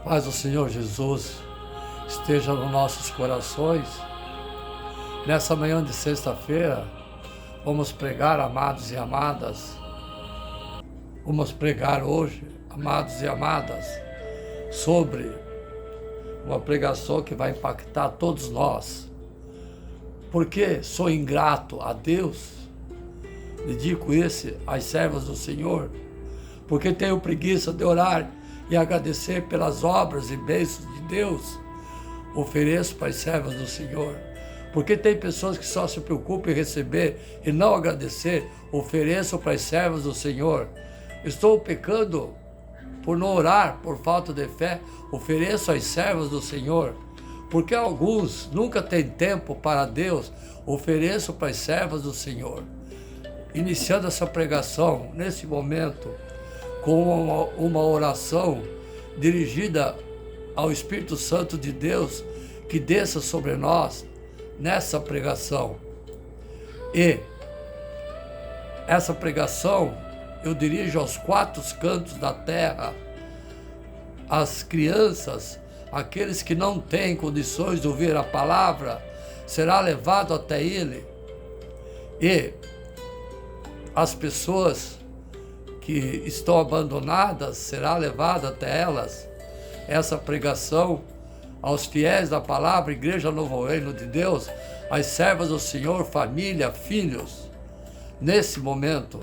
Paz do Senhor Jesus esteja nos nossos corações. Nessa manhã de sexta-feira, vamos pregar, amados e amadas. Vamos pregar hoje, amados e amadas, sobre uma pregação que vai impactar todos nós. Porque sou ingrato a Deus, dedico esse às servas do Senhor, porque tenho preguiça de orar e agradecer pelas obras e bênçãos de Deus, ofereço para as servas do Senhor. Porque tem pessoas que só se preocupam em receber e não agradecer, ofereço para as servas do Senhor. Estou pecando por não orar, por falta de fé, ofereço às servas do Senhor. Porque alguns nunca têm tempo para Deus, ofereço para as servas do Senhor. Iniciando essa pregação, nesse momento, com uma oração dirigida ao Espírito Santo de Deus, que desça sobre nós nessa pregação. E essa pregação eu dirijo aos quatro cantos da terra, as crianças, aqueles que não têm condições de ouvir a palavra, será levado até ele. E as pessoas que estão abandonadas, será levada até elas. Essa pregação aos fiéis da palavra, Igreja Novo Reino de Deus, às servas do Senhor, família, filhos, nesse momento,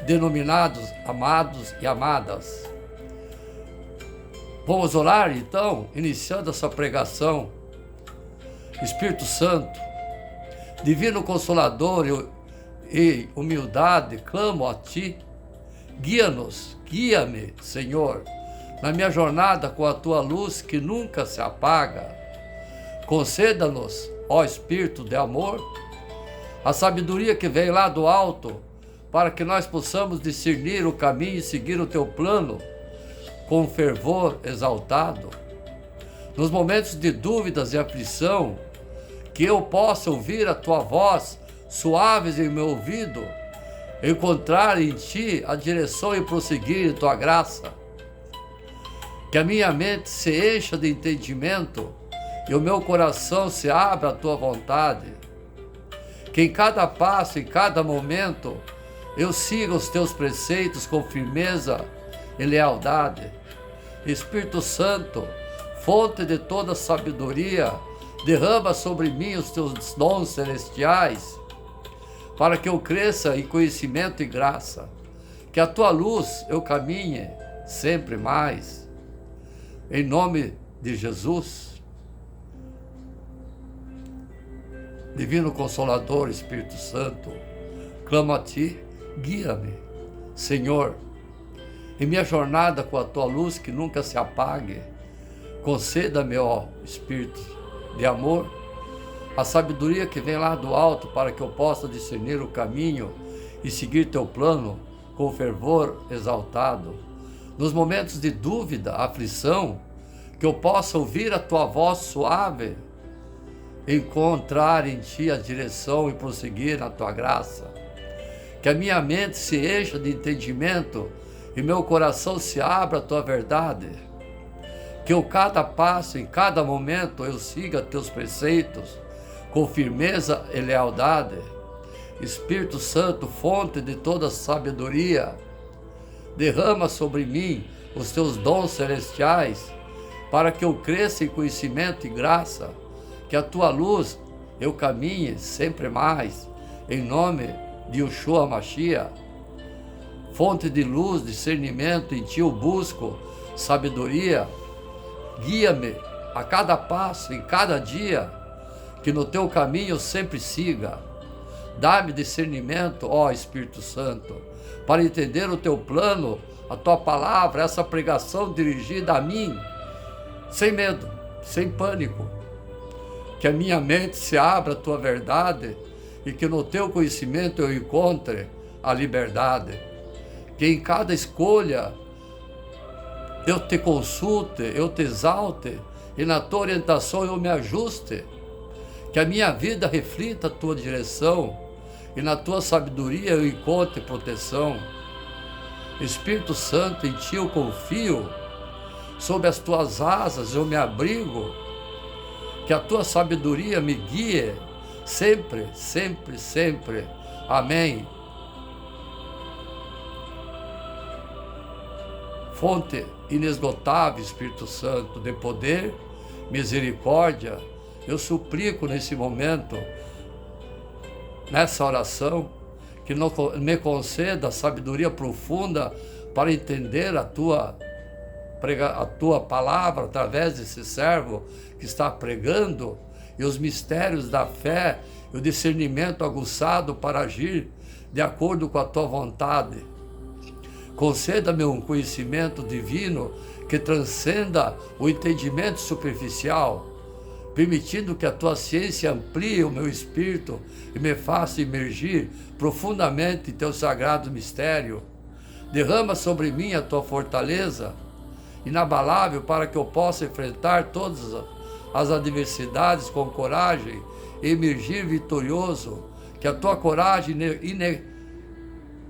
denominados amados e amadas. Vamos orar então, iniciando essa pregação. Espírito Santo, Divino Consolador e humildade, clamo a Ti. Guia-nos, guia-me, Senhor, na minha jornada com a Tua luz que nunca se apaga. Conceda-nos, ó Espírito de amor, a sabedoria que vem lá do alto, para que nós possamos discernir o caminho e seguir o Teu plano com fervor exaltado. Nos momentos de dúvidas e aflição, que eu possa ouvir a Tua voz suaves em meu ouvido, encontrar em Ti a direção e prosseguir em Tua graça. Que a minha mente se encha de entendimento e o meu coração se abra à Tua vontade. Que em cada passo, em cada momento, eu siga os Teus preceitos com firmeza e lealdade. Espírito Santo, fonte de toda sabedoria, derrama sobre mim os Teus dons celestiais, para que eu cresça em conhecimento e graça, que a Tua luz eu caminhe sempre mais. Em nome de Jesus, Divino Consolador, Espírito Santo, clamo a Ti, guia-me, Senhor, em minha jornada com a Tua luz que nunca se apague. Conceda-me, ó Espírito de amor, a sabedoria que vem lá do alto, para que eu possa discernir o caminho e seguir Teu plano com fervor exaltado. Nos momentos de dúvida, aflição, que eu possa ouvir a Tua voz suave, encontrar em Ti a direção e prosseguir na Tua graça. Que a minha mente se encha de entendimento e meu coração se abra à Tua verdade. Que eu, cada passo, em cada momento, eu siga Teus preceitos com firmeza e lealdade. Espírito Santo, fonte de toda sabedoria, derrama sobre mim os Teus dons celestiais, para que eu cresça em conhecimento e graça, que a Tua luz eu caminhe sempre mais, em nome de Yeshua Mashiach. Fonte de luz, discernimento, em Ti eu busco sabedoria. Guia-me a cada passo, em cada dia, que no Teu caminho eu sempre siga. Dá-me discernimento, ó Espírito Santo, para entender o Teu plano, a Tua palavra, essa pregação dirigida a mim, sem medo, sem pânico. Que a minha mente se abra à Tua verdade e que no Teu conhecimento eu encontre a liberdade. Que em cada escolha eu Te consulte, eu Te exalte e na Tua orientação eu me ajuste. Que a minha vida reflita a Tua direção e na Tua sabedoria eu encontre proteção. Espírito Santo, em Ti eu confio. sob as tuas asas eu me abrigo, que a tua sabedoria me guie sempre, sempre, sempre. Amém. Fonte inesgotável, Espírito Santo, de poder, misericórdia, eu suplico nesse momento, nessa oração, que me conceda sabedoria profunda para entender a tua palavra através desse servo que está pregando, e os mistérios da fé e o discernimento aguçado para agir de acordo com a tua vontade. Conceda-me um conhecimento divino que transcenda o entendimento superficial, permitindo que a tua ciência amplie o meu espírito e me faça emergir profundamente em teu sagrado mistério. Derrama sobre mim a tua fortaleza inabalável para que eu possa enfrentar todas as adversidades com coragem e emergir vitorioso. Que a tua coragem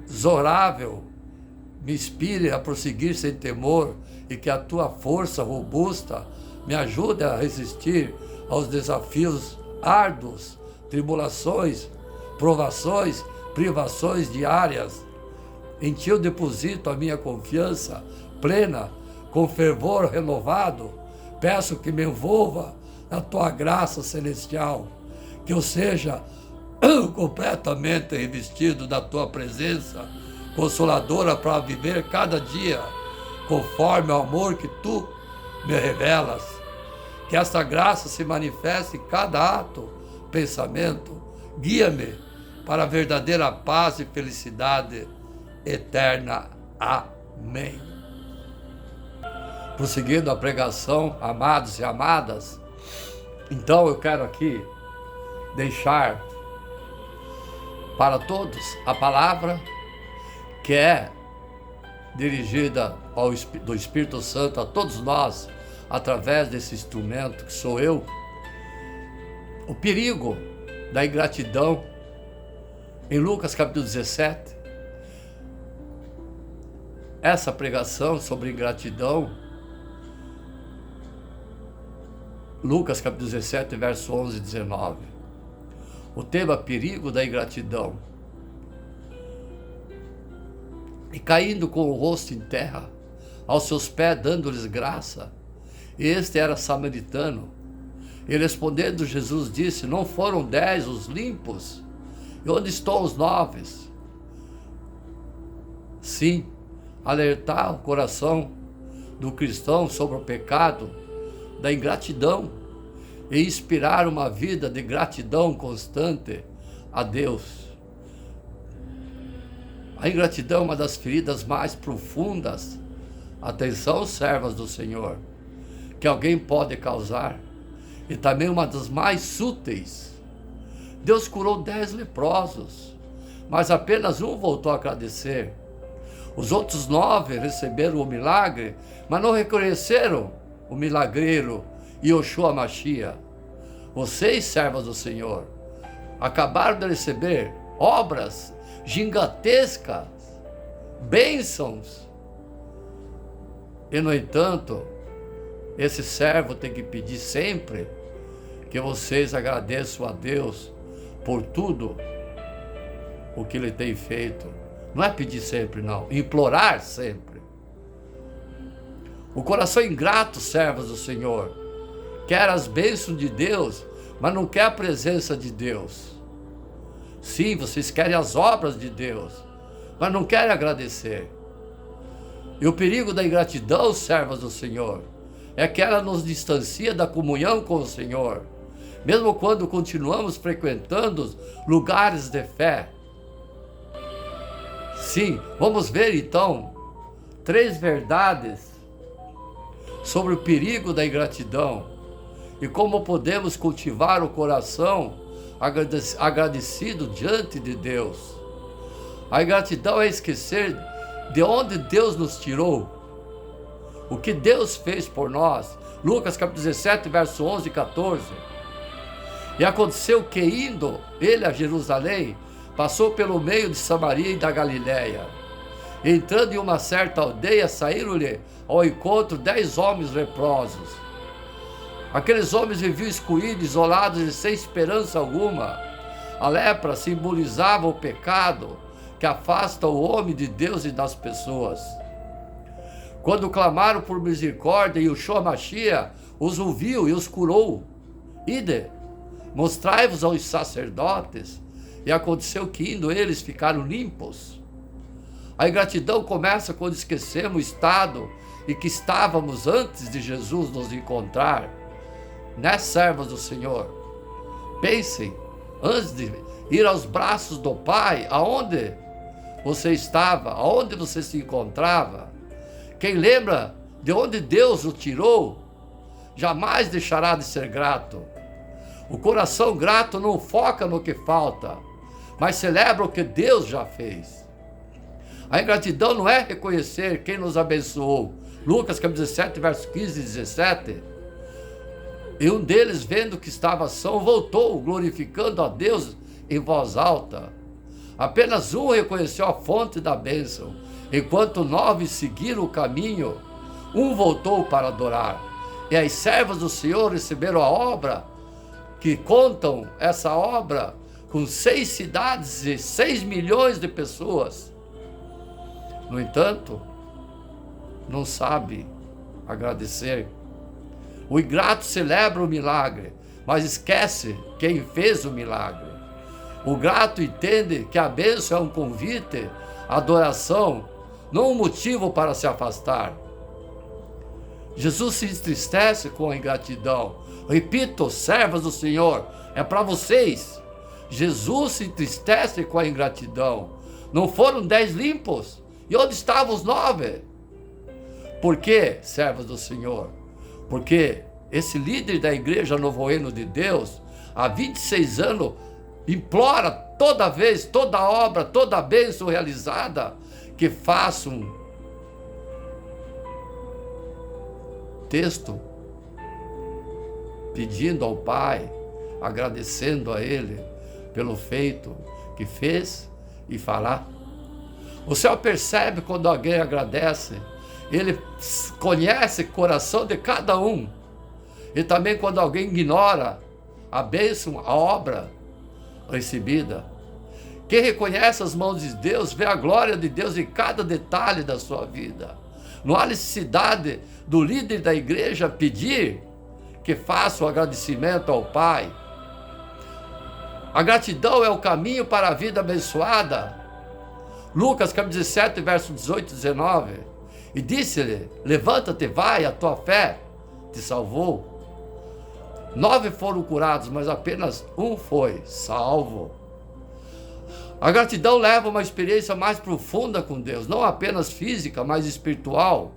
inexorável me inspire a prosseguir sem temor, e que a tua força robusta me ajude a resistir aos desafios árduos, tribulações, provações, privações diárias. Em ti eu deposito a minha confiança plena, com fervor renovado. Peço que me envolva na tua graça celestial, que eu seja completamente revestido da tua presença consoladora para viver cada dia conforme o amor que tu me revelas. Que esta graça se manifeste em cada ato, pensamento. Guia-me para a verdadeira paz e felicidade eterna. Amém. Prosseguindo a pregação, amados e amadas, então eu quero aqui deixar para todos a palavra que é dirigida do Espírito Santo a todos nós, através desse instrumento que sou eu. O perigo da ingratidão, em Lucas capítulo 17, essa pregação sobre ingratidão, Lucas capítulo 17, verso 11 e 19. O tema perigo da ingratidão. E caindo com o rosto em terra, aos seus pés dando-lhes graça, este era samaritano. E respondendo Jesus disse: não foram 10 os limpos? E onde estão os 9? Sim, alertar o coração do cristão sobre o pecado da ingratidão e inspirar uma vida de gratidão constante a Deus. A ingratidão é uma das feridas mais profundas, atenção, servas do Senhor, que alguém pode causar, e também uma das mais súteis. Deus curou 10 leprosos, mas apenas um voltou a agradecer. Os outros 9 receberam o milagre, mas não reconheceram o milagreiro Yoshua Mashiach. Vocês, servas do Senhor, acabaram de receber obras gigantescas, bênçãos. E, no entanto, esse servo tem que pedir sempre que vocês agradeçam a Deus por tudo o que Ele tem feito. Não é pedir sempre, não. Implorar sempre. O coração ingrato, servos do Senhor, quer as bênçãos de Deus, mas não quer a presença de Deus. Sim, vocês querem as obras de Deus, mas não querem agradecer. E o perigo da ingratidão, servos do Senhor, é que ela nos distancia da comunhão com o Senhor, mesmo quando continuamos frequentando lugares de fé. Sim, vamos ver então 3 verdades sobre o perigo da ingratidão e como podemos cultivar o coração agradecido diante de Deus. A ingratidão é esquecer de onde Deus nos tirou, o que Deus fez por nós. Lucas capítulo 17, verso 11 e 14. E aconteceu que, indo ele a Jerusalém, passou pelo meio de Samaria e da Galiléia. Entrando em uma certa aldeia, saíram-lhe ao encontro 10 homens leprosos. Aqueles homens viviam excluídos, isolados e sem esperança alguma. A lepra simbolizava o pecado que afasta o homem de Deus e das pessoas. Quando clamaram por misericórdia, Yeshua Mashiach os ouviu e os curou. Ide, mostrai-vos aos sacerdotes. E aconteceu que, indo eles, ficaram limpos. A ingratidão começa quando esquecemos o estado em que estávamos antes de Jesus nos encontrar. Né, servos do Senhor? Pensem, antes de ir aos braços do Pai, aonde você estava, aonde você se encontrava. Quem lembra de onde Deus o tirou, jamais deixará de ser grato. O coração grato não foca no que falta, mas celebra o que Deus já fez. A ingratidão não é reconhecer quem nos abençoou. Lucas capítulo 17, versos 15 e 17. E um deles, vendo que estava são, voltou, glorificando a Deus em voz alta. Apenas um reconheceu a fonte da bênção, enquanto 9 seguiram o caminho. Um voltou para adorar. E as servas do Senhor receberam a obra, que contam essa obra com 6 cidades e 6 milhões de pessoas. No entanto, não sabe agradecer. O ingrato celebra o milagre, mas esquece quem fez o milagre. O grato entende que a bênção é um convite, a adoração, não um motivo para se afastar. Jesus se entristece com a ingratidão. Repito, servas do Senhor, é para vocês. Jesus se entristece com a ingratidão. Não foram 10 limpos? E onde estavam os 9? Por quê, servos do Senhor? Porque esse líder da igreja Novo Reino de Deus, há 26 anos, implora toda vez, toda obra, toda bênção realizada, que faça um texto pedindo ao Pai, agradecendo a Ele pelo feito que fez e fará. O céu percebe quando alguém agradece. Ele conhece o coração de cada um. E também quando alguém ignora a bênção, a obra recebida. Quem reconhece as mãos de Deus, vê a glória de Deus em cada detalhe da sua vida. Não há necessidade do líder da igreja pedir que faça o agradecimento ao Pai. A gratidão é o caminho para a vida abençoada. Lucas capítulo 17, verso 18 e 19. E disse-lhe: levanta-te, vai, a tua fé te salvou. 9 foram curados, mas apenas um foi salvo. A gratidão leva a uma experiência mais profunda com Deus, não apenas física, mas espiritual.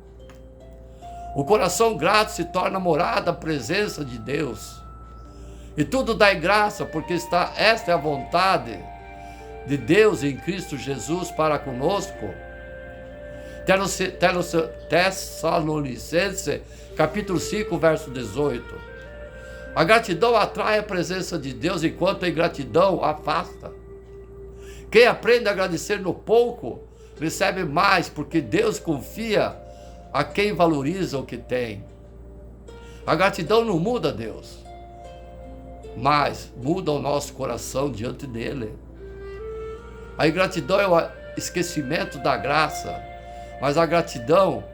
O coração grato se torna morada da presença de Deus. E tudo dá graça, porque esta é a vontade de Deus em Cristo Jesus para conosco. Tessalonicenses, capítulo 5, verso 18. A gratidão atrai a presença de Deus, enquanto a ingratidão afasta. Quem aprende a agradecer no pouco, recebe mais, porque Deus confia a quem valoriza o que tem. A gratidão não muda Deus, mas muda o nosso coração diante dele. A ingratidão é o esquecimento da graça, mas a gratidão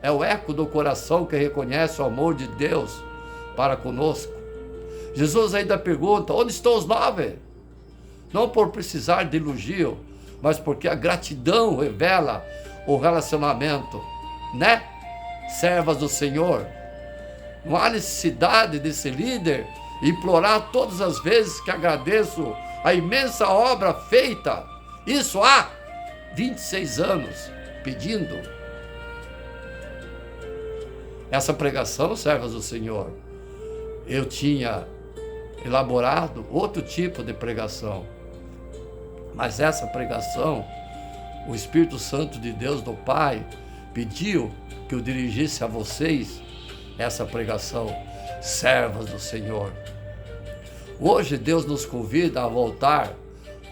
é o eco do coração que reconhece o amor de Deus para conosco. Jesus ainda pergunta: onde estão os 9? Não por precisar de elogio, mas porque a gratidão revela o relacionamento, né? Servas do Senhor. Não há necessidade desse líder implorar todas as vezes que agradeço a imensa obra feita. Isso há 26 anos pedindo. Essa pregação, servas do Senhor, eu tinha elaborado outro tipo de pregação. Mas essa pregação, o Espírito Santo de Deus, do Pai, pediu que eu dirigisse a vocês essa pregação, servas do Senhor. Hoje Deus nos convida a voltar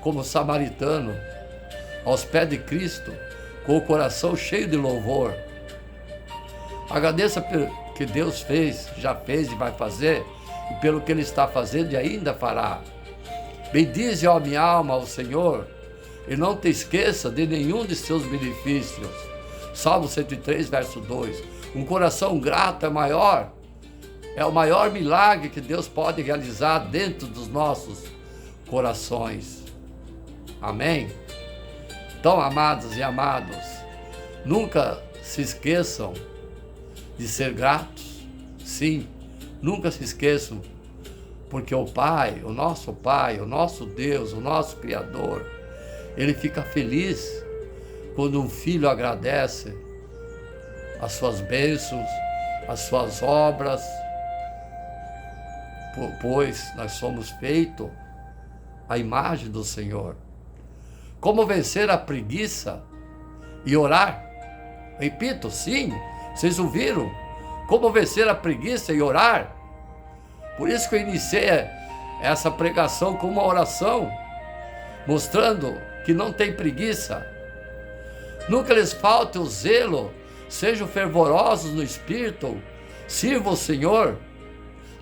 como samaritano aos pés de Cristo, com o coração cheio de louvor. Agradeça pelo que Deus fez, já fez e vai fazer, e pelo que Ele está fazendo e ainda fará. Bendize, ó minha alma, ao Senhor, e não te esqueça de nenhum de seus benefícios. Salmo 103, verso 2. Um coração grato é o maior milagre que Deus pode realizar dentro dos nossos corações. Amém? Então, amados e amados, nunca se esqueçam de ser gratos. Sim, nunca se esqueçam, porque o Pai, o nosso Deus, o nosso Criador, Ele fica feliz quando um filho agradece as suas bênçãos, as suas obras, pois nós somos feitos à imagem do Senhor. Como vencer a preguiça e orar? Repito, sim, vocês ouviram? Como vencer a preguiça e orar? Por isso que eu iniciei essa pregação com uma oração, mostrando que não tem preguiça. Nunca lhes falte o zelo, sejam fervorosos no Espírito, sirvam o Senhor,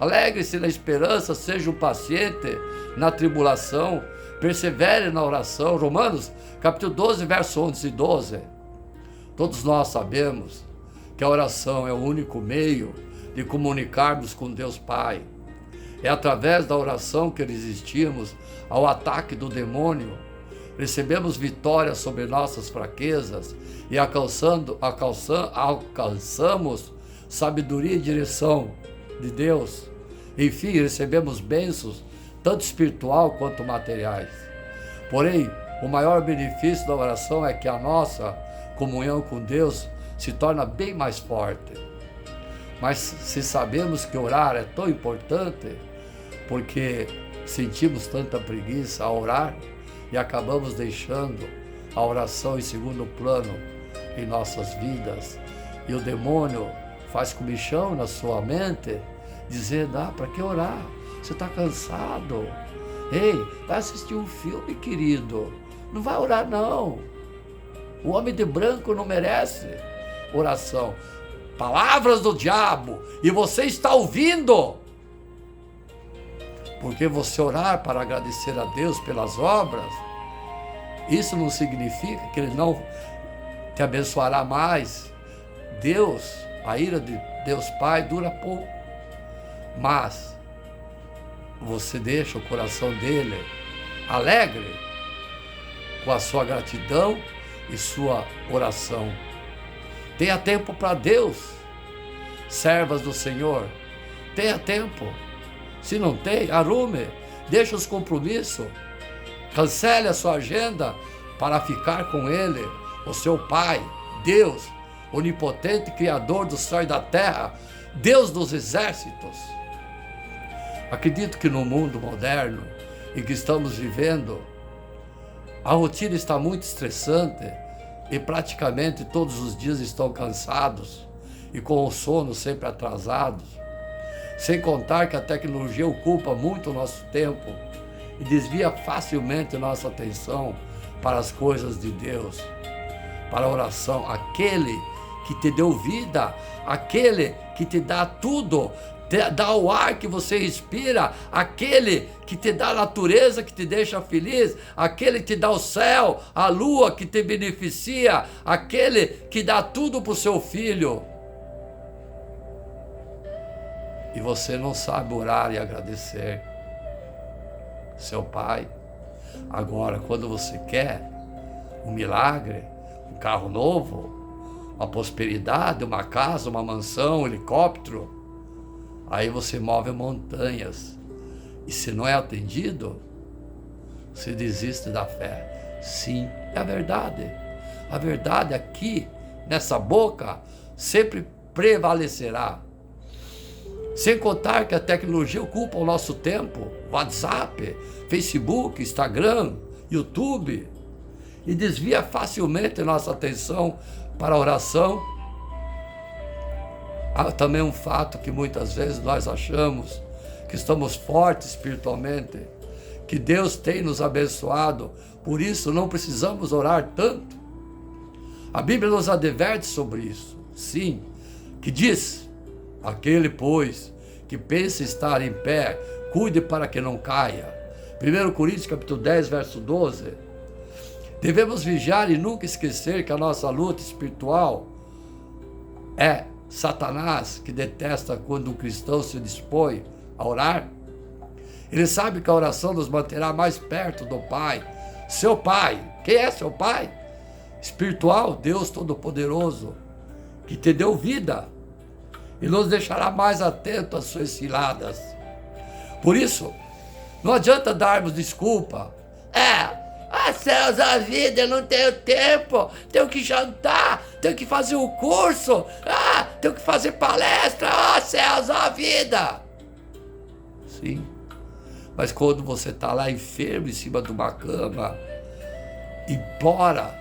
alegre-se na esperança, sejam pacientes na tribulação, persevere na oração. Romanos, capítulo 12, verso 11 e 12. Todos nós sabemos que a oração é o único meio de comunicarmos com Deus Pai. É através da oração que resistimos ao ataque do demônio, recebemos vitória sobre nossas fraquezas e alcançamos sabedoria e direção de Deus. Enfim, recebemos bênçãos, tanto espiritual quanto materiais. Porém, o maior benefício da oração é que a nossa comunhão com Deus se torna bem mais forte. Mas se sabemos que orar é tão importante, porque sentimos tanta preguiça a orar e acabamos deixando a oração em segundo plano em nossas vidas, e o demônio faz comichão na sua mente, dizendo: para que orar? Você está cansado. Ei, vai assistir um filme, querido. Não vai orar, não. O homem de branco não merece oração. Palavras do diabo, e você está ouvindo. Porque você orar para agradecer a Deus pelas obras, isso não significa que Ele não te abençoará mais. Deus, a ira de Deus Pai dura pouco, mas você deixa o coração dele alegre com a sua gratidão e sua oração. Tenha tempo para Deus, servas do Senhor, tenha tempo. Se não tem, arrume, deixe os compromissos, cancele a sua agenda para ficar com Ele, o seu Pai, Deus, onipotente, Criador do céu e da terra, Deus dos exércitos. Acredito que no mundo moderno em que estamos vivendo, a rotina está muito estressante e praticamente todos os dias estão cansados e com o sono sempre atrasados. Sem contar que a tecnologia ocupa muito o nosso tempo e desvia facilmente nossa atenção para as coisas de Deus, para a oração. Aquele que te deu vida, aquele que te dá tudo, te dá o ar que você respira, aquele que te dá a natureza que te deixa feliz, aquele que te dá o céu, a lua que te beneficia, aquele que dá tudo para o seu filho. E você não sabe orar e agradecer seu Pai. Agora, quando você quer um milagre, um carro novo, uma prosperidade, uma casa, uma mansão, um helicóptero, aí você move montanhas. E se não é atendido, você desiste da fé. Sim, é a verdade. A verdade aqui, nessa boca, sempre prevalecerá. Sem contar que a tecnologia ocupa o nosso tempo, WhatsApp, Facebook, Instagram, YouTube, e desvia facilmente nossa atenção para a oração. Há também um fato que muitas vezes nós achamos que estamos fortes espiritualmente, que Deus tem nos abençoado, por isso não precisamos orar tanto. A Bíblia nos adverte sobre isso. Sim, que diz: aquele, pois, que pensa estar em pé, cuide para que não caia. 1 Coríntios capítulo 10, verso 12. Devemos vigiar e nunca esquecer que a nossa luta espiritual é Satanás, que detesta quando um cristão se dispõe a orar. Ele sabe que a oração nos manterá mais perto do Pai. Seu Pai, quem é seu Pai? Espiritual, Deus Todo-Poderoso, que te deu vida e nos deixará mais atentos às suas ciladas. Por isso, não adianta darmos desculpa. Céus, a vida, eu não tenho tempo, tenho que jantar, tenho que fazer o curso, tenho que fazer palestra, céus, a vida. Sim, mas quando você está lá enfermo em cima de uma cama, implora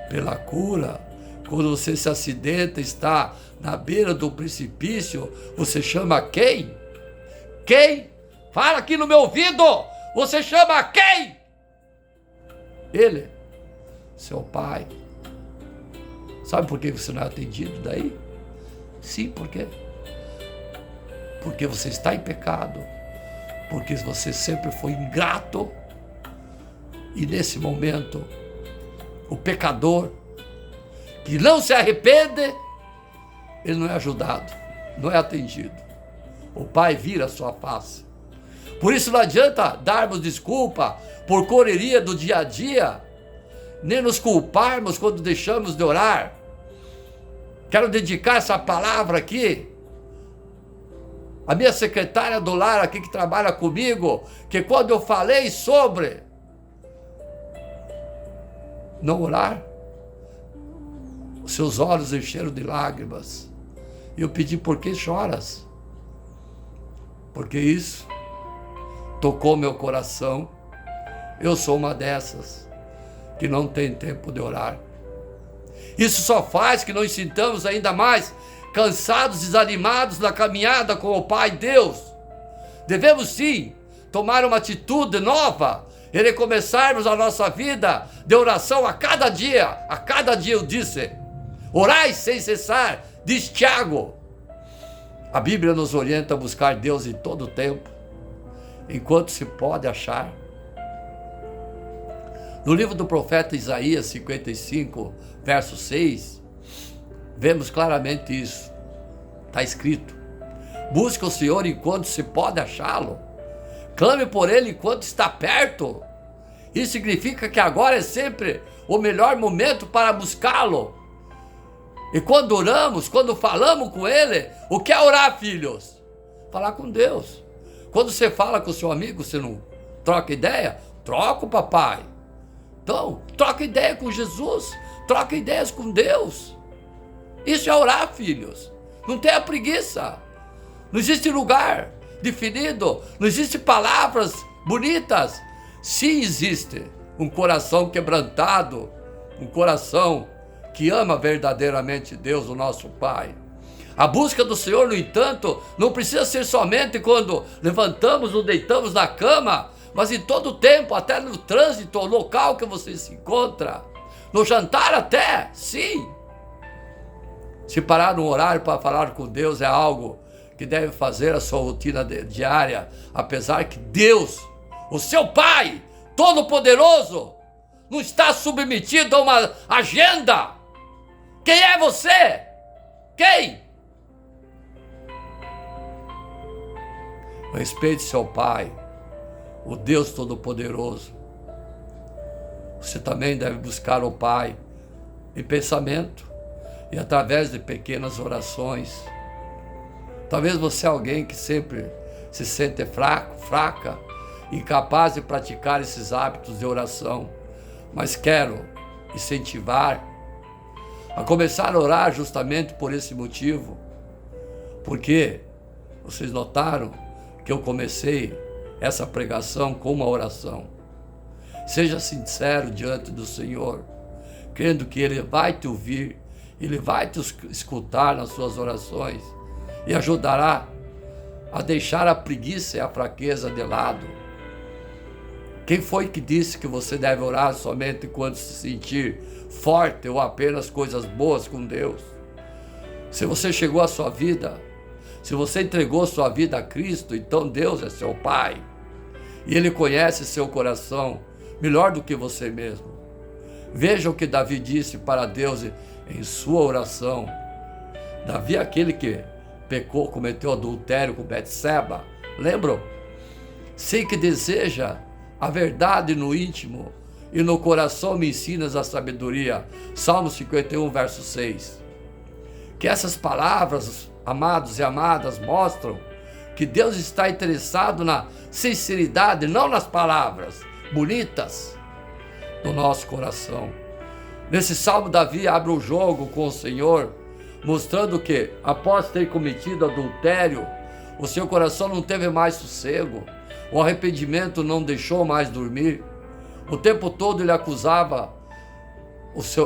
pela cura, quando você se acidenta, está na beira do precipício, você chama quem? Quem? Fala aqui no meu ouvido! Você chama quem? Ele, seu Pai. Sabe por que você não é atendido daí? Sim, por quê? Porque você está em pecado, porque você sempre foi ingrato, e nesse momento, o pecador que não se arrepende, ele não é ajudado, não é atendido. O Pai vira a sua face. Por isso não adianta darmos desculpa por correria do dia a dia, nem nos culparmos quando deixamos de orar. Quero dedicar essa palavra aqui à minha secretária do lar aqui que trabalha comigo, que quando eu falei sobre não orar, os seus olhos encheram de lágrimas. E eu pedi: por que choras? Porque isso tocou meu coração. Eu sou uma dessas que não tem tempo de orar. Isso só faz que nós sintamos ainda mais cansados, desanimados na caminhada com o Pai Deus. Devemos sim tomar uma atitude nova e recomeçarmos a nossa vida de oração a cada dia. A cada dia eu disse: orai sem cessar, diz Tiago. A Bíblia nos orienta a buscar Deus em todo o tempo, enquanto se pode achar. No livro do profeta Isaías 55, verso 6, vemos claramente isso. Está escrito: busca o Senhor enquanto se pode achá-lo. Clame por Ele enquanto está perto. Isso significa que agora é sempre o melhor momento para buscá-lo. E quando oramos, quando falamos com Ele, o que é orar, filhos? Falar com Deus. Quando você fala com o seu amigo, você não troca ideia? Troca, papai. Então, troca ideia com Jesus, troca ideias com Deus. Isso é orar, filhos. Não tenha preguiça. Não existe lugar definido, não existe palavras bonitas. Sim, existe um coração quebrantado, um coração que ama verdadeiramente Deus, o nosso Pai. A busca do Senhor, no entanto, não precisa ser somente quando levantamos ou deitamos na cama, mas em todo o tempo, até no trânsito, o local que você se encontra, no jantar até, sim. Se parar no horário para falar com Deus é algo que deve fazer a sua rotina diária, apesar que Deus, o seu Pai Todo-Poderoso, não está submetido a uma agenda. Quem é você? Quem? Respeite seu Pai, o Deus Todo-Poderoso. Você também deve buscar o Pai em pensamento e através de pequenas orações. Talvez você é alguém que sempre se sente fraco, fraca, incapaz de praticar esses hábitos de oração, mas quero incentivar a começar a orar justamente por esse motivo, porque vocês notaram que eu comecei essa pregação com uma oração. Seja sincero diante do Senhor, crendo que Ele vai te ouvir, Ele vai te escutar nas suas orações e ajudará a deixar a preguiça e a fraqueza de lado. Quem foi que disse que você deve orar somente quando se sentir forte ou apenas coisas boas com Deus? Se você chegou à sua vida, se você entregou sua vida a Cristo, então Deus é seu Pai. E Ele conhece seu coração melhor do que você mesmo. Veja o que Davi disse para Deus em sua oração. Davi é aquele que pecou, cometeu adultério com Betseba. Lembram? Sei que deseja a verdade no íntimo e no coração me ensinas a sabedoria. Salmo 51, verso 6. Que essas palavras, amados e amadas, mostram que Deus está interessado na sinceridade, não nas palavras bonitas do nosso coração. Nesse salmo, Davi abre o jogo com o Senhor, mostrando que, após ter cometido adultério, o seu coração não teve mais sossego, o arrependimento não deixou mais dormir. O tempo todo ele acusava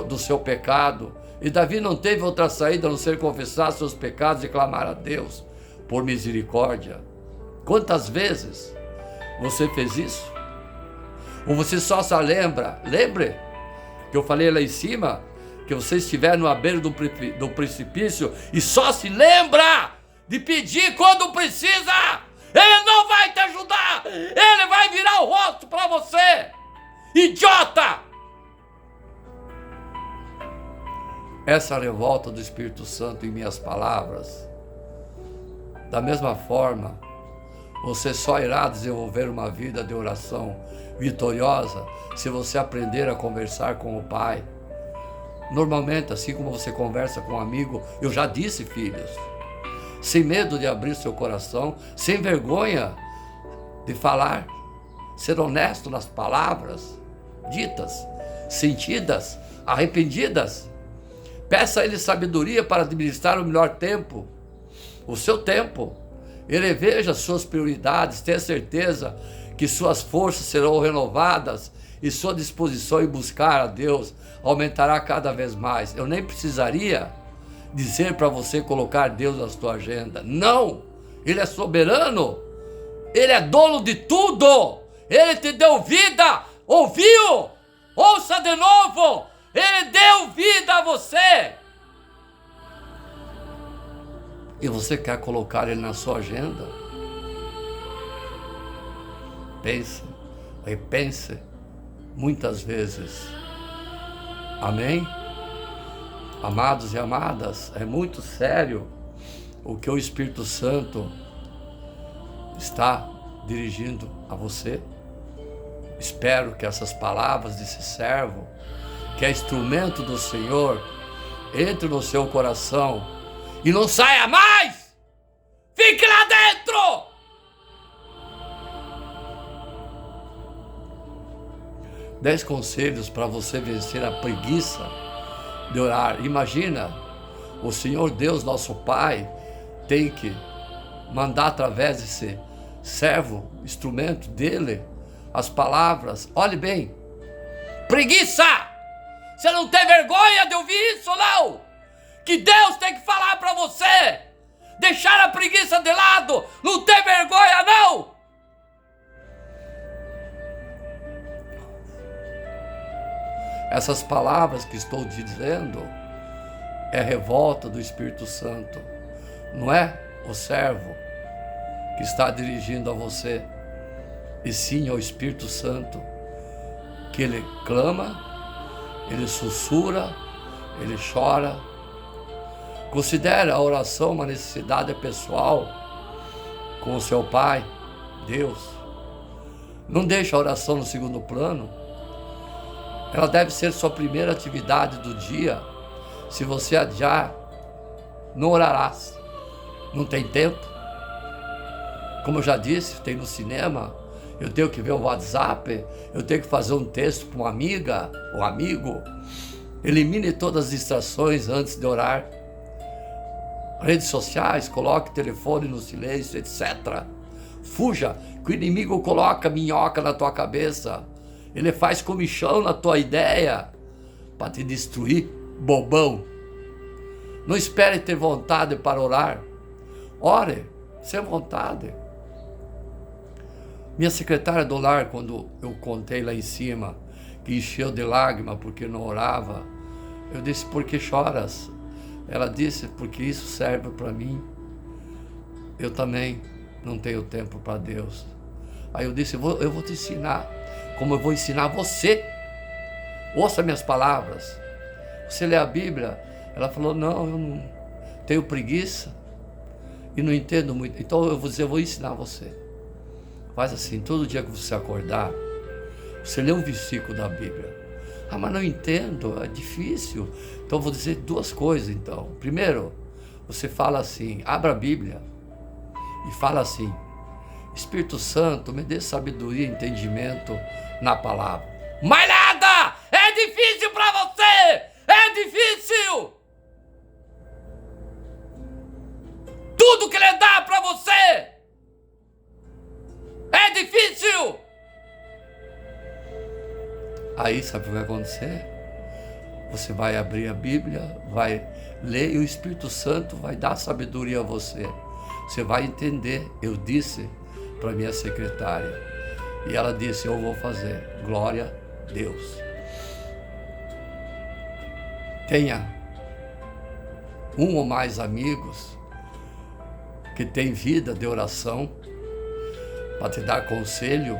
do seu pecado, e Davi não teve outra saída a não ser confessar seus pecados e clamar a Deus por misericórdia. Quantas vezes você fez isso? Ou você só se lembra? Lembre que eu falei lá em cima, que você estiver no beira do precipício e só se lembra de pedir quando precisa. Ele não vai te ajudar. Ele vai virar o rosto para você. Idiota! Essa revolta do Espírito Santo em minhas palavras, da mesma forma, você só irá desenvolver uma vida de oração vitoriosa se você aprender a conversar com o Pai. Normalmente, assim como você conversa com um amigo, eu já disse, filhos, sem medo de abrir seu coração, sem vergonha de falar, ser honesto nas palavras ditas, sentidas, arrependidas. Peça a Ele sabedoria para administrar o melhor tempo, o seu tempo. Ele veja suas prioridades, tenha certeza que suas forças serão renovadas e sua disposição em buscar a Deus aumentará cada vez mais. Eu nem precisaria dizer para você colocar Deus na sua agenda. Não! Ele é soberano. Ele é dono de tudo. Ele te deu vida. Ouviu? Ouça de novo. Ele deu vida a você. E você quer colocar Ele na sua agenda? Pense, repense muitas vezes. Amém? Amados e amadas, é muito sério o que o Espírito Santo está dirigindo a você. Espero que essas palavras desse servo, que é instrumento do Senhor, entre no seu coração e não saia mais! Fique lá dentro! 10 conselhos para você vencer a preguiça de orar. Imagina, o Senhor Deus, nosso Pai, tem que mandar através desse servo, instrumento dele, as palavras. Olhe bem, preguiça! Você não tem vergonha de ouvir isso, não? Que Deus tem que falar para você. Deixar a preguiça de lado. Não tem vergonha, não? Essas palavras que estou dizendo é revolta do Espírito Santo. Não é o servo que está dirigindo a você, e sim ao Espírito Santo, que ele clama, ele sussurra, ele chora. Considere a oração uma necessidade pessoal com o seu Pai, Deus. Não deixe a oração no segundo plano. Ela deve ser sua primeira atividade do dia. Se você adiar, não orarás. Não tem tempo. Como eu já disse, tem no cinema, eu tenho que ver o WhatsApp, eu tenho que fazer um texto para uma amiga, um amigo. Elimine todas as distrações antes de orar. Redes sociais, coloque o telefone no silêncio, etc. Fuja, que o inimigo coloca minhoca na tua cabeça. Ele faz comichão na tua ideia para te destruir, bobão. Não espere ter vontade para orar. Ore, sem vontade. Minha secretária do lar, quando eu contei lá em cima, que encheu de lágrima porque não orava, eu disse, por que choras? Ela disse, porque isso serve para mim. Eu também não tenho tempo para Deus. Aí eu disse, eu vou te ensinar, como eu vou ensinar você. Ouça minhas palavras. Você lê a Bíblia? Ela falou, não, eu não tenho preguiça e não entendo muito. Então eu vou ensinar você. Faz assim, todo dia que você acordar, você lê um versículo da Bíblia. Ah, mas não entendo, é difícil. Então eu vou dizer duas coisas então. Primeiro, você fala assim, abra a Bíblia e fala assim, Espírito Santo, me dê sabedoria e entendimento na palavra. Mais nada! É difícil para você! É difícil! Tudo que Ele dá para você é difícil! Aí sabe o que vai acontecer? Você vai abrir a Bíblia, vai ler e o Espírito Santo vai dar sabedoria a você. Você vai entender. Eu disse para minha secretária e ela disse, eu vou fazer. Glória a Deus. Tenha um ou mais amigos que têm vida de oração para te dar conselho,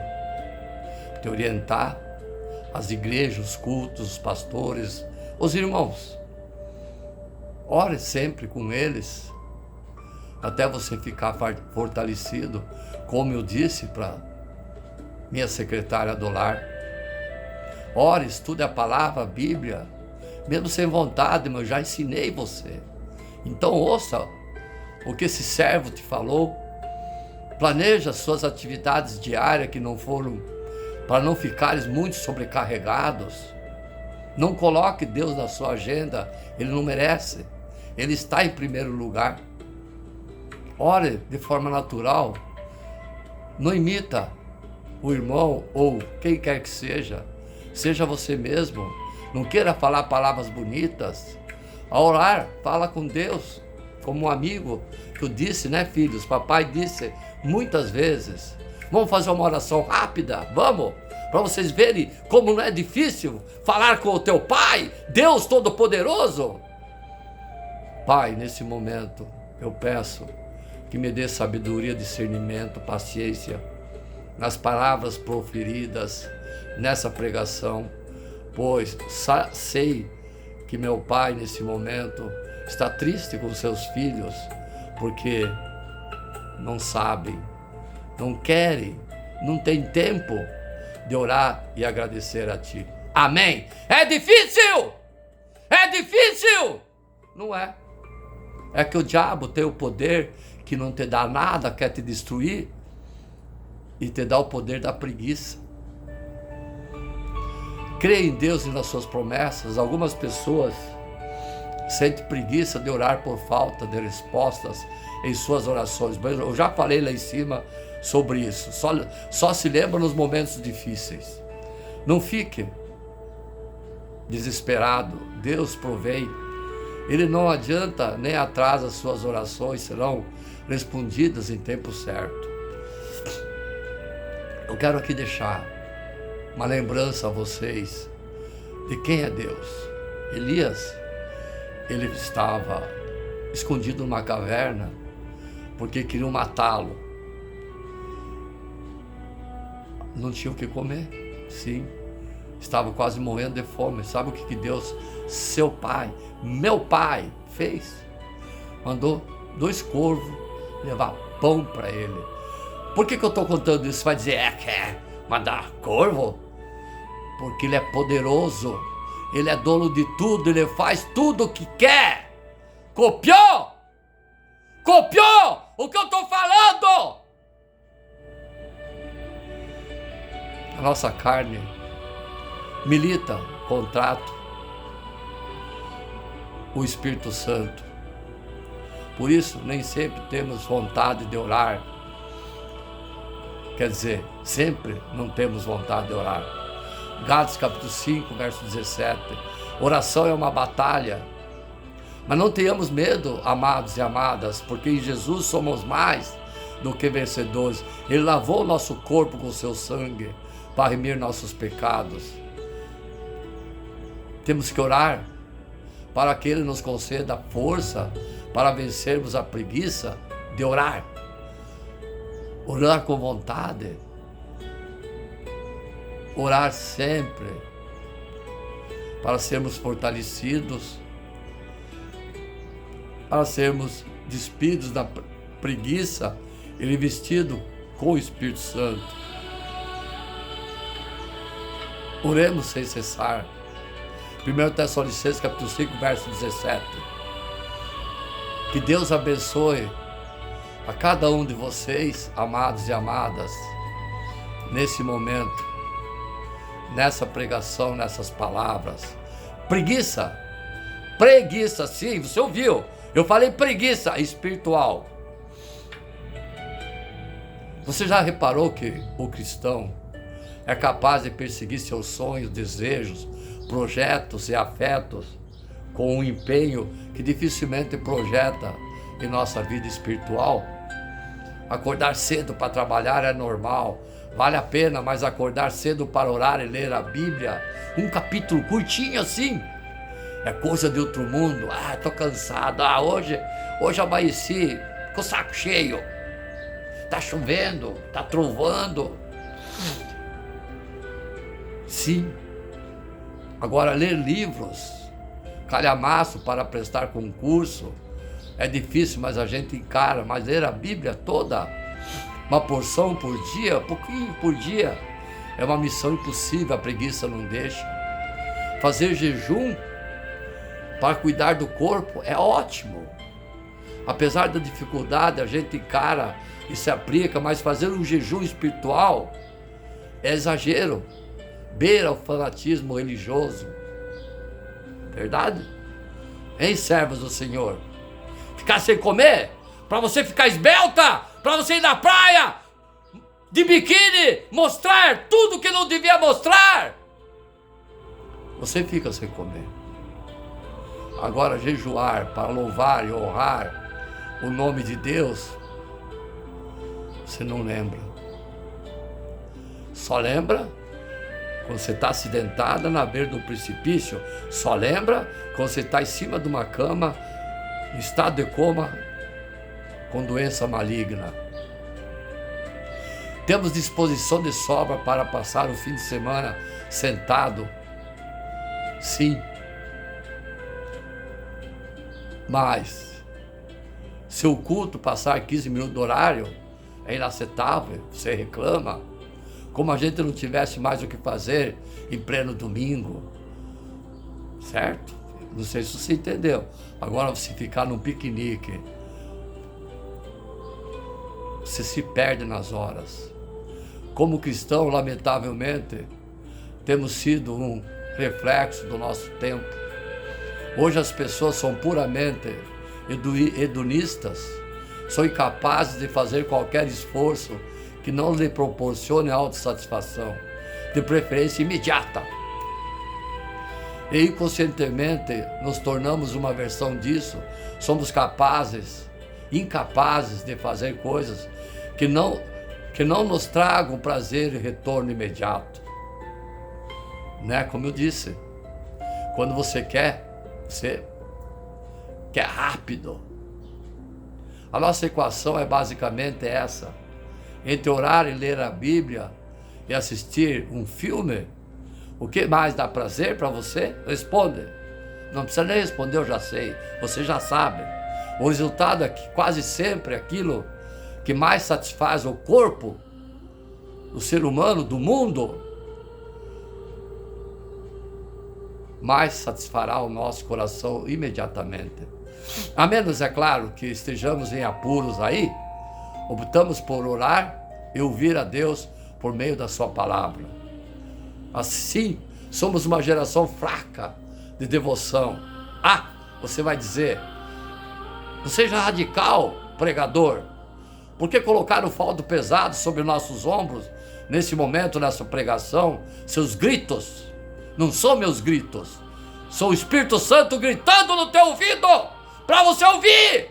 te orientar, as igrejas, os cultos, os pastores, os irmãos. Ore sempre com eles, até você ficar fortalecido, como eu disse para minha secretária do lar. Ore, estude a palavra, a Bíblia, mesmo sem vontade, mas eu já ensinei você. Então ouça o que esse servo te falou, planeja suas atividades diárias que não foram, para não ficares muito sobrecarregados. Não coloque Deus na sua agenda, Ele não merece, Ele está em primeiro lugar. Ore de forma natural, não imita o irmão ou quem quer que seja, seja você mesmo, não queira falar palavras bonitas. Ao orar, fala com Deus, como um amigo, que eu disse, né, filhos? Papai disse muitas vezes, vamos fazer uma oração rápida, vamos? Para vocês verem como não é difícil falar com o teu Pai, Deus Todo-Poderoso. Pai, nesse momento, eu peço que me dê sabedoria, discernimento, paciência nas palavras proferidas nessa pregação, pois sei que meu pai nesse momento está triste com seus filhos, porque não sabem, não querem, não tem tempo de orar e agradecer a Ti. Amém? É difícil! É difícil! Não é. É que o diabo tem o poder que não te dá nada, quer te destruir e te dá o poder da preguiça. Creia em Deus e nas suas promessas. Algumas pessoas sentem preguiça de orar por falta de respostas em suas orações. Eu já falei lá em cima sobre isso. Só se lembra nos momentos difíceis. Não fique desesperado. Deus provém. Ele não adianta nem atrasa as suas orações, serão respondidas em tempo certo. Eu quero aqui deixar uma lembrança a vocês de quem é Deus. Elias, ele estava escondido numa caverna porque queriam matá-lo. Não tinha o que comer, sim. Estava quase morrendo de fome. Sabe o que Deus, seu pai, meu pai, fez? Mandou 2 corvos levar pão para ele. Por que eu estou contando isso? Você vai dizer, quer mandar corvo? Porque ele é poderoso, ele é dono de tudo, ele faz tudo o que quer. Copiou? Copiou o que eu estou falando? A nossa carne milita contrato o Espírito Santo. Por isso, nem sempre temos vontade de orar. Quer dizer, sempre não temos vontade de orar. Gálatas capítulo 5, verso 17. Oração é uma batalha. Mas não tenhamos medo, amados e amadas, porque em Jesus somos mais do que vencedores. Ele lavou o nosso corpo com o seu sangue para remir nossos pecados. Temos que orar para que Ele nos conceda força para vencermos a preguiça de orar. Orar com vontade. Orar sempre para sermos fortalecidos, para sermos despidos da preguiça e revestidos com o Espírito Santo. Oremos sem cessar. 1 Tessalonicenses capítulo 5, verso 17. Que Deus abençoe a cada um de vocês, amados e amadas, nesse momento, nessa pregação, nessas palavras. Preguiça, sim, você ouviu? Eu falei preguiça espiritual. Você já reparou que o cristão é capaz de perseguir seus sonhos, desejos, projetos e afetos com um empenho que dificilmente projeta em nossa vida espiritual? Acordar cedo para trabalhar é normal, vale a pena, mas acordar cedo para orar e ler a Bíblia, um capítulo curtinho assim, é coisa de outro mundo. Tô cansado, hoje amanheci com o saco cheio, tá chovendo, tá trovando. Sim. Agora, ler livros, calhamaço para prestar concurso, é difícil, mas a gente encara. Mas ler a Bíblia toda, uma porção por dia, pouquinho por dia, é uma missão impossível, a preguiça não deixa. Fazer jejum para cuidar do corpo é ótimo. Apesar da dificuldade, a gente encara e se aplica, mas fazer um jejum espiritual é exagero, beira o fanatismo religioso. Verdade? Hein, servos do Senhor? Ficar sem comer? Para você ficar esbelta? Para você ir na praia de biquíni, mostrar tudo que não devia mostrar? Você fica sem comer. Agora, jejuar para louvar e honrar o nome de Deus, você não lembra. Só lembra quando você está acidentada na beira do precipício. Só lembra quando você está em cima de uma cama, em estado de coma, com doença maligna. Temos disposição de sobra para passar o fim de semana sentado? Sim. Mas, se o culto passar 15 minutos do horário, é inaceitável, você reclama, como a gente não tivesse mais o que fazer em pleno domingo, certo? Não sei se você entendeu. Agora, você ficar num piquenique, você se perde nas horas. Como cristão, lamentavelmente, temos sido um reflexo do nosso tempo. Hoje as pessoas são puramente hedonistas, são incapazes de fazer qualquer esforço que não lhe proporcione autossatisfação, de preferência imediata. E inconscientemente nos tornamos uma versão disso. Somos incapazes de fazer coisas que não nos tragam prazer e retorno imediato. Né? Como eu disse, quando você quer rápido. A nossa equação é basicamente essa. Entre orar e ler a Bíblia e assistir um filme, o que mais dá prazer para você? Responde. Não precisa nem responder, eu já sei. Você já sabe. O resultado é que quase sempre aquilo que mais satisfaz o corpo do ser humano, do mundo, mais satisfará o nosso coração imediatamente. A menos, é claro, que estejamos em apuros aí, optamos por orar e ouvir a Deus por meio da sua palavra. Assim, somos uma geração fraca de devoção. Você vai dizer, não seja radical, pregador. Por que colocar o fardo pesado sobre nossos ombros, nesse momento, nessa pregação? Seus gritos não são meus gritos, são o Espírito Santo gritando no teu ouvido, para você ouvir,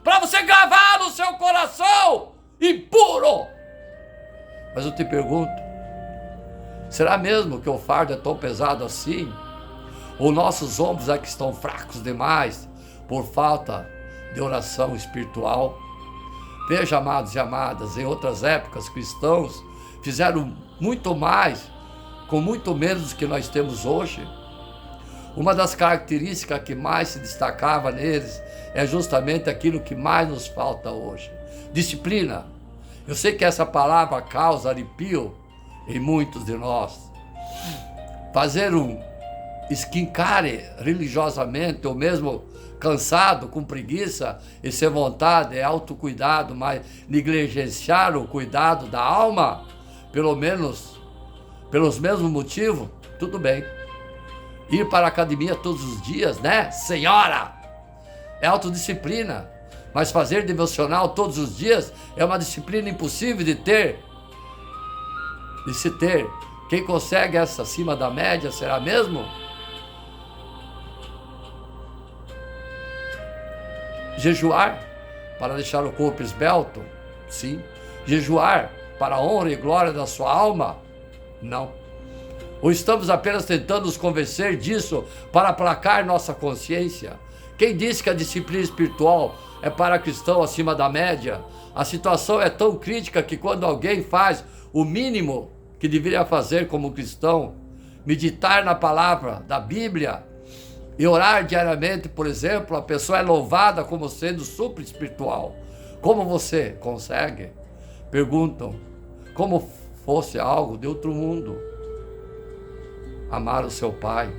para você gravar no seu coração, e Mas eu te pergunto, será mesmo que o fardo é tão pesado assim? Ou nossos ombros é que estão fracos demais por falta de oração espiritual? Veja, amados e amadas, em outras épocas, cristãos fizeram muito mais com muito menos do que nós temos hoje. Uma das características que mais se destacava neles é justamente aquilo que mais nos falta hoje: disciplina. Eu sei que essa palavra causa arrepio em muitos de nós. Fazer um skincare religiosamente, ou mesmo cansado, com preguiça e sem vontade, é autocuidado, mas negligenciar o cuidado da alma, pelo menos pelos mesmos motivos, tudo bem. Ir para a academia todos os dias, né, senhora? É autodisciplina. Mas fazer devocional todos os dias é uma disciplina impossível de se ter. Quem consegue essa acima da média, será mesmo? Jejuar para deixar o corpo esbelto? Sim. Jejuar para a honra e glória da sua alma? Não. Ou estamos apenas tentando nos convencer disso para aplacar nossa consciência? Quem disse que a disciplina espiritual é para cristão acima da média? A situação é tão crítica que quando alguém faz o mínimo que deveria fazer como cristão, meditar na palavra da Bíblia e orar diariamente, por exemplo, a pessoa é louvada como sendo super espiritual. Como você consegue? Perguntam, como fosse algo de outro mundo. Amar o seu pai.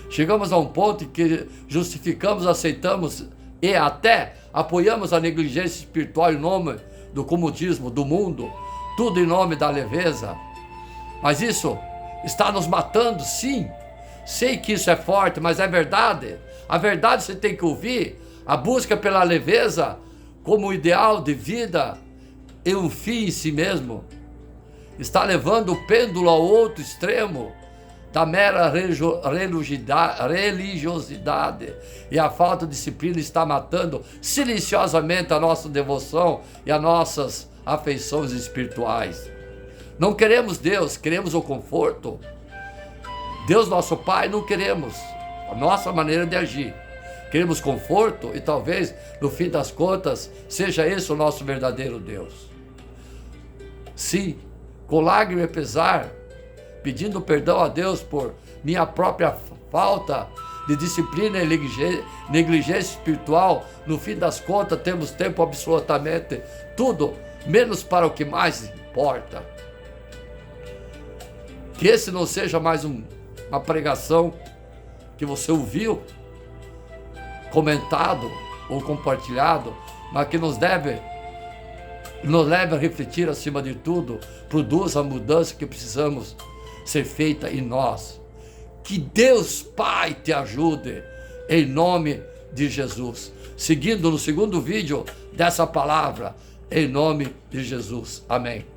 Chegamos a um ponto em que justificamos, aceitamos e até apoiamos a negligência espiritual em nome do comodismo do mundo, tudo em nome da leveza. Mas isso está nos matando, sim. Sei que isso é forte, mas é verdade. A verdade você tem que ouvir. A busca pela leveza como ideal de vida e um fim em si mesmo está levando o pêndulo ao outro extremo da mera religiosidade, e a falta de disciplina está matando silenciosamente a nossa devoção e as nossas afeições espirituais. Não queremos Deus, queremos o conforto. Deus, nosso Pai, não queremos a nossa maneira de agir. Queremos conforto e talvez, no fim das contas, seja esse o nosso verdadeiro Deus. Sim, com lágrima e pesar, pedindo perdão a Deus por minha própria falta de disciplina e negligência espiritual, no fim das contas temos tempo absolutamente tudo, menos para o que mais importa. Que esse não seja mais uma pregação que você ouviu, comentado ou compartilhado, mas que nos leve a refletir acima de tudo, produz a mudança que precisamos ser feita em nós. Que Deus Pai te ajude, em nome de Jesus. Seguindo no segundo vídeo dessa palavra, em nome de Jesus. Amém.